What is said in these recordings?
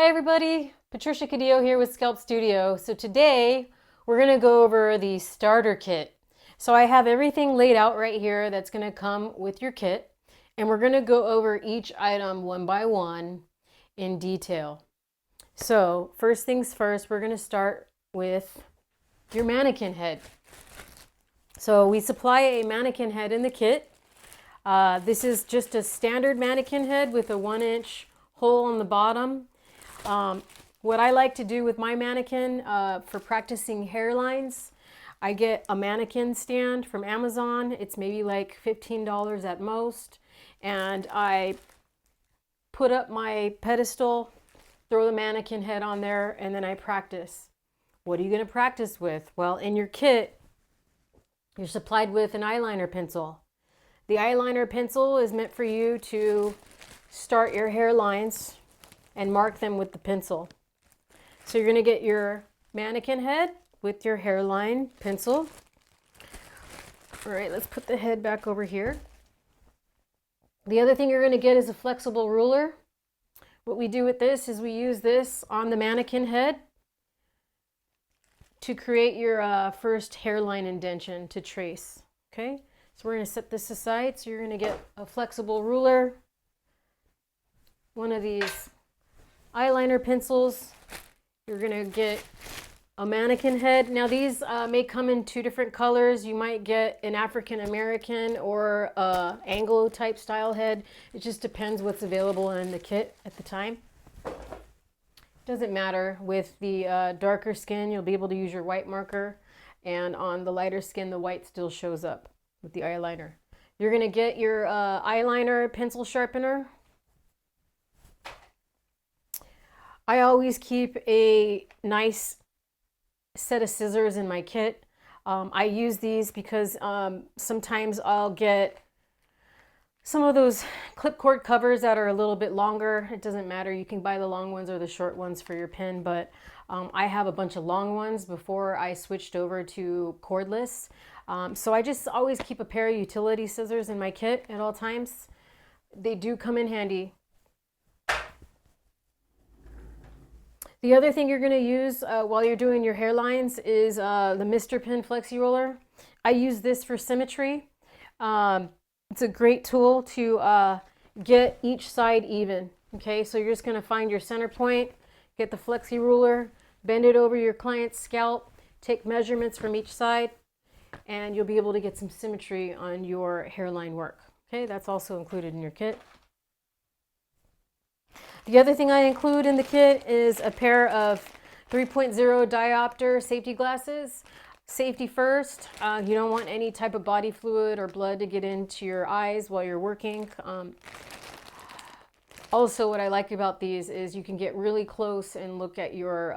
Hi everybody, Patricia Cadillo here with Scalp Studio. So today we're going to go over the starter kit. So I have everything laid out right here that's going to come with your kit, and we're going to go over each item one by one in detail. So first things first, we're going to start with your mannequin head. So we supply a mannequin head in the kit. This is just a standard mannequin head with a 1-inch hole on the bottom. What I like to do with my mannequin for practicing hairlines, I get a mannequin stand from Amazon. It's maybe like $15 at most. And I put up my pedestal, throw the mannequin head on there, and then I practice. What are you going to practice with? Well, in your kit, you're supplied with an eyeliner pencil. The eyeliner pencil is meant for you to start your hairlines and mark them with the pencil. So you're going to get your mannequin head with your hairline pencil. All right, let's put the head back over here. The other thing you're going to get is a flexible ruler. What we do with this is we use this on the mannequin head to create your first hairline indentation to trace. Okay, so we're going to set this aside. So you're going to get a flexible ruler, one of these eyeliner pencils. You're going to get a mannequin head. Now these may come in two different colors. You might get an African American or Anglo type style head. It just depends what's available in the kit at the time. Doesn't matter. With the darker skin, you'll be able to use your white marker, and on the lighter skin, the white still shows up with the eyeliner. You're going to get your eyeliner pencil sharpener. I always keep a nice set of scissors in my kit. I use these because sometimes I'll get some of those clipcord covers that are a little bit longer. It doesn't matter. You can buy the long ones or the short ones for your pen, but I have a bunch of long ones before I switched over to cordless. So I just always keep a pair of utility scissors in my kit at all times. They do come in handy. The other thing you're going to use while you're doing your hairlines is the Mr. Pin Flexi Roller. I use this for symmetry. It's a great tool to get each side even. Okay, so you're just going to find your center point, get the Flexi Ruler, bend it over your client's scalp, take measurements from each side, and you'll be able to get some symmetry on your hairline work. Okay, that's also included in your kit. The other thing I include in the kit is a pair of 3.0 diopter safety glasses. Safety first. You don't want any type of body fluid or blood to get into your eyes while you're working. Also, what I like about these is you can get really close and look at your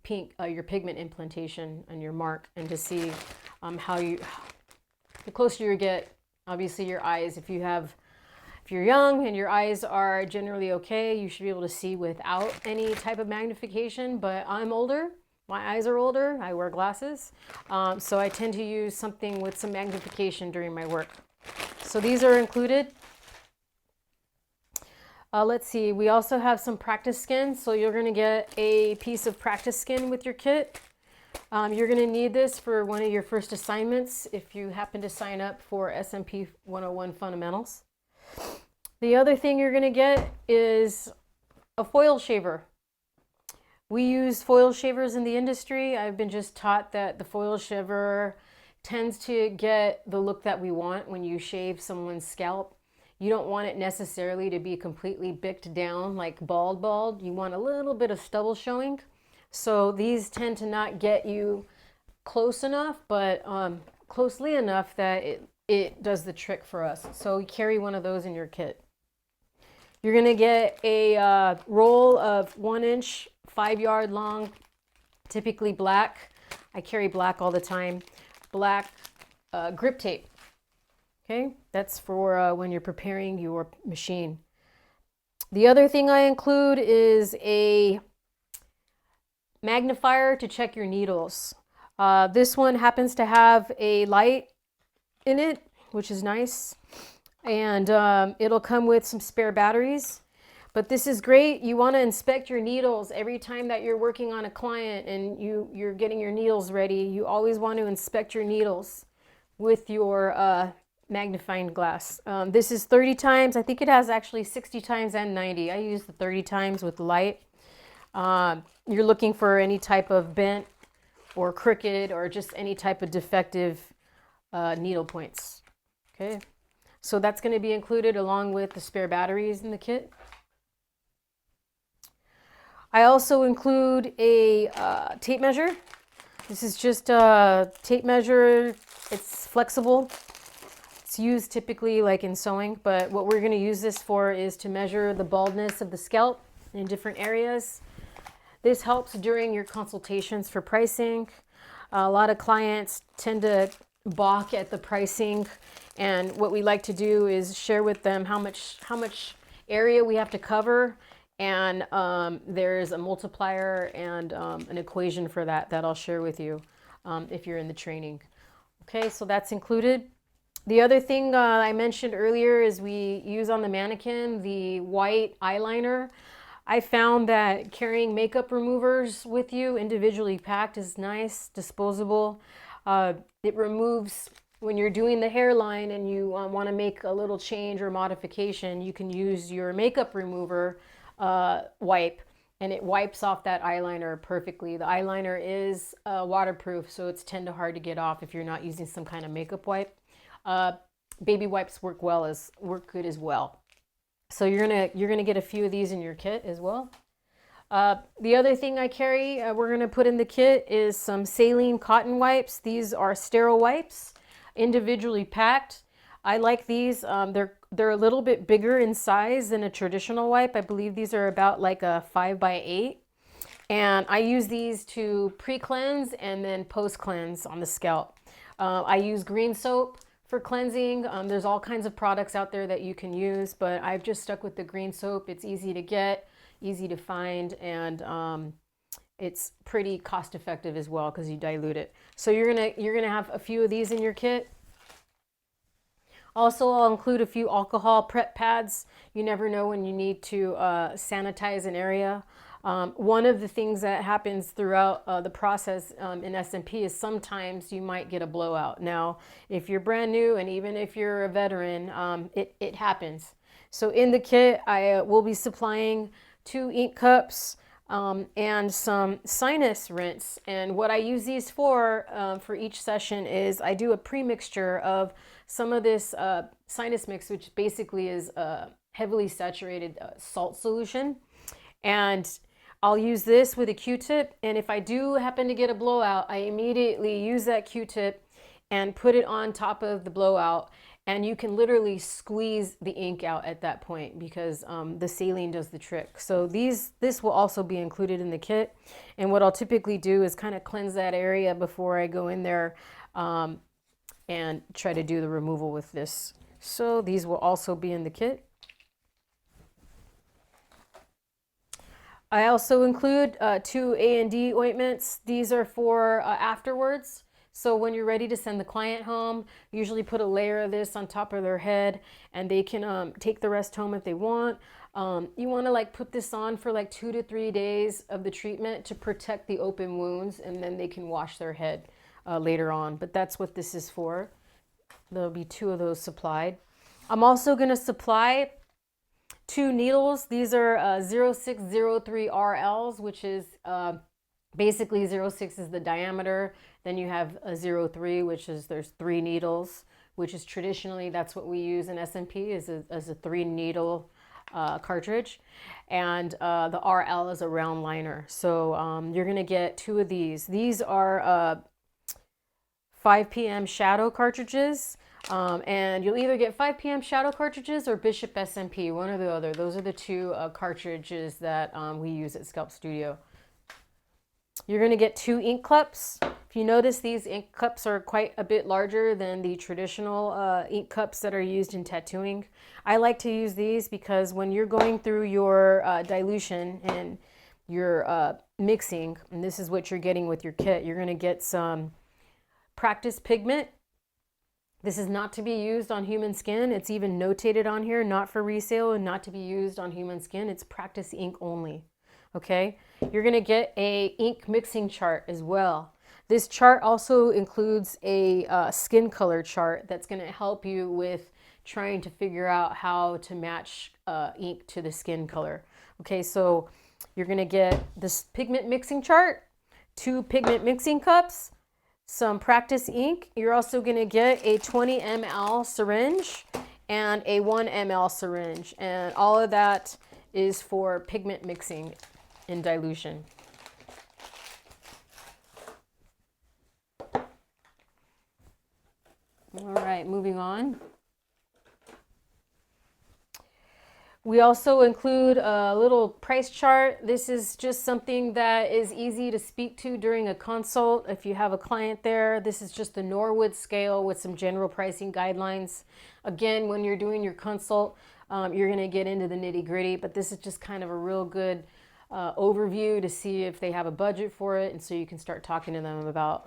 pigment implantation on your mark, and to see the closer you get, obviously your eyes, if you're young and your eyes are generally okay, you should be able to see without any type of magnification. But I'm older, my eyes are older, I wear glasses, so I tend to use something with some magnification during my work. So these are included. Let's see, we also have some practice skin. So you're going to get a piece of practice skin with your kit. You're going to need this for one of your first assignments if you happen to sign up for SMP101 Fundamentals. The other thing you're going to get is a foil shaver. We use foil shavers in the industry. I've been just taught that the foil shaver tends to get the look that we want when you shave someone's scalp. You don't want it necessarily to be completely bicked down like bald. You want a little bit of stubble showing. So these tend to not get you close enough, but closely enough that it does the trick for us. So you carry one of those in your kit. You're going to get a roll of 1-inch, 5-yard long, typically black. I carry black all the time. Black grip tape. Okay, that's for when you're preparing your machine. The other thing I include is a magnifier to check your needles. This one happens to have a light in it, which is nice. And it'll come with some spare batteries. But this is great. You want to inspect your needles every time that you're working on a client and you're getting your needles ready. You always want to inspect your needles with your magnifying glass. This is 30 times. I think it has actually 60 times and 90. I use the 30 times with light. You're looking for any type of bent or crooked or just any type of defective needle points. Okay, so that's going to be included along with the spare batteries in the kit. I also include a tape measure. This is just a tape measure. It's flexible. It's used typically like in sewing, but what we're going to use this for is to measure the baldness of the scalp in different areas. This helps during your consultations for pricing. A lot of clients tend to balk at the pricing, and what we like to do is share with them how much area we have to cover. And there's a multiplier and an equation for that I'll share with you if you're in the training. Okay, so that's included. The other thing I mentioned earlier is we use on the mannequin the white eyeliner. I found that carrying makeup removers with you individually packed is nice, disposable. It removes when you're doing the hairline and you want to make a little change or modification. You can use your makeup remover wipe, and it wipes off that eyeliner perfectly. The eyeliner is waterproof, so it's tend to hard to get off if you're not using some kind of makeup wipe. Baby wipes work good as well. So you're gonna get a few of these in your kit as well. The other thing I carry, we're gonna put in the kit is some saline cotton wipes. These are sterile wipes, individually packed. I like these. They're a little bit bigger in size than a traditional wipe. I believe these are about like a 5x8. And I use these to pre-cleanse and then post-cleanse on the scalp. I use green soap for cleansing. There's all kinds of products out there that you can use, but I've just stuck with the green soap. It's easy to get, easy to find, and it's pretty cost effective as well because you dilute it. So you're gonna have a few of these in your kit. Also, I'll include a few alcohol prep pads. You never know when you need to sanitize an area. One of the things that happens throughout the process in SMP is sometimes you might get a blowout. Now, if you're brand new and even if you're a veteran, it happens. So in the kit, I will be supplying 2 ink cups and some sinus rinse. And what I use these for each session is I do a pre-mixture of some of this sinus mix, which basically is a heavily saturated salt solution. And I'll use this with a Q-tip. And if I do happen to get a blowout, I immediately use that Q-tip and put it on top of the blowout. And you can literally squeeze the ink out at that point because the saline does the trick. So this will also be included in the kit. And what I'll typically do is kind of cleanse that area before I go in there and try to do the removal with this. So these will also be in the kit. I also include 2 A&D ointments. These are for afterwards. So when you're ready to send the client home, usually put a layer of this on top of their head and they can take the rest home if they want. You want to like put this on for like 2 to 3 days of the treatment to protect the open wounds, and then they can wash their head later on. But that's what this is for. There'll be 2 of those supplied. I'm also going to supply 2 needles. These are 0603 RLs, which is basically 06 is the diameter. Then you have a 03, which is there's 3 needles, which is traditionally that's what we use in SMP is as a 3 needle cartridge. And the RL is a round liner. So you're going to get 2 of these. These are 5 p.m. shadow cartridges. And you'll either get 5 p.m. shadow cartridges or Bishop SMP, one or the other. Those are the 2 cartridges that we use at Scalp Studio. You're going to get 2 ink cups. If you notice, these ink cups are quite a bit larger than the traditional ink cups that are used in tattooing. I like to use these because when you're going through your dilution and your mixing, and this is what you're getting with your kit, you're going to get some practice pigment. This is not to be used on human skin. It's even notated on here, not for resale and not to be used on human skin. It's practice ink only. Okay, you're gonna get a ink mixing chart as well. This chart also includes a skin color chart that's gonna help you with trying to figure out how to match ink to the skin color. Okay, so you're gonna get this pigment mixing chart, 2 pigment mixing cups, some practice ink. You're also going to get a 20 ml syringe and a 1 ml syringe. And all of that is for pigment mixing in dilution. All right, moving on. We also include a little price chart. This is just something that is easy to speak to during a consult. If you have a client there, this is just the Norwood scale with some general pricing guidelines. Again, when you're doing your consult, you're going to get into the nitty gritty, but this is just kind of a real good overview to see if they have a budget for it, and so you can start talking to them about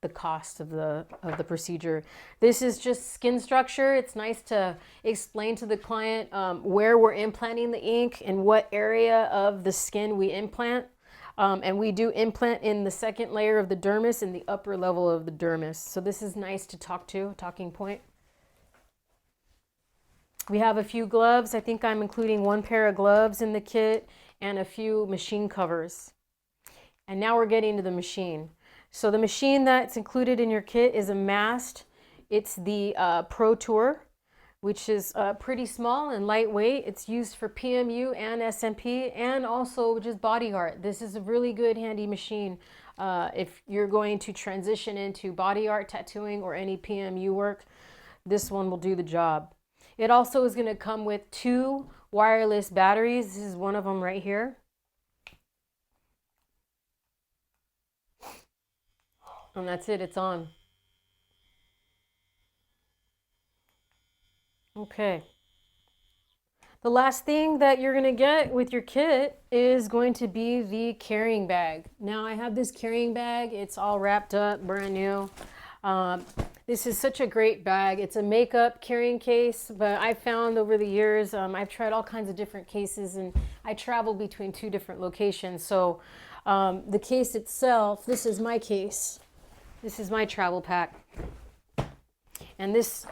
the cost of the procedure. This is just skin structure. It's nice to explain to the client where we're implanting the ink and what area of the skin we implant. And we do implant in the second layer of the dermis and the upper level of the dermis. So this is nice to talk to, a talking point. We have a few gloves. I think I'm including 1 pair of gloves in the kit and a few machine covers. And now we're getting to the machine. So the machine that's included in your kit is a mast. It's the Pro Tour, which is pretty small and lightweight. It's used for PMU and SMP and also just body art. This is a really good handy machine if you're going to transition into body art tattooing or any PMU work. This one will do the job. It also is going to come with 2 wireless batteries. This is one of them right here. And that's it, it's on. Okay. The last thing that you're going to get with your kit is going to be the carrying bag. Now I have this carrying bag. It's all wrapped up, brand new. This is such a great bag. It's a makeup carrying case, but I found over the years, I've tried all kinds of different cases and I travel between 2 different locations. So the case itself, this is my case. This is my travel pack. And this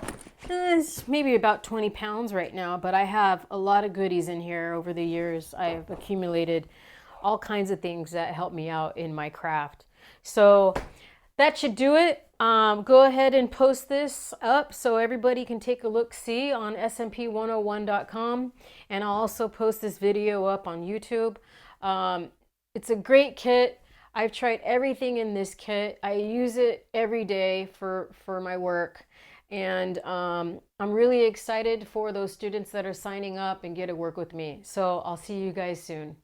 is maybe about 20 pounds right now, but I have a lot of goodies in here over the years. I've accumulated all kinds of things that help me out in my craft. So that should do it. Go ahead and post this up so everybody can take a look-see on SMP101.com, and I'll also post this video up on YouTube. It's a great kit. I've tried everything in this kit. I use it every day for my work, and I'm really excited for those students that are signing up and get to work with me. So I'll see you guys soon.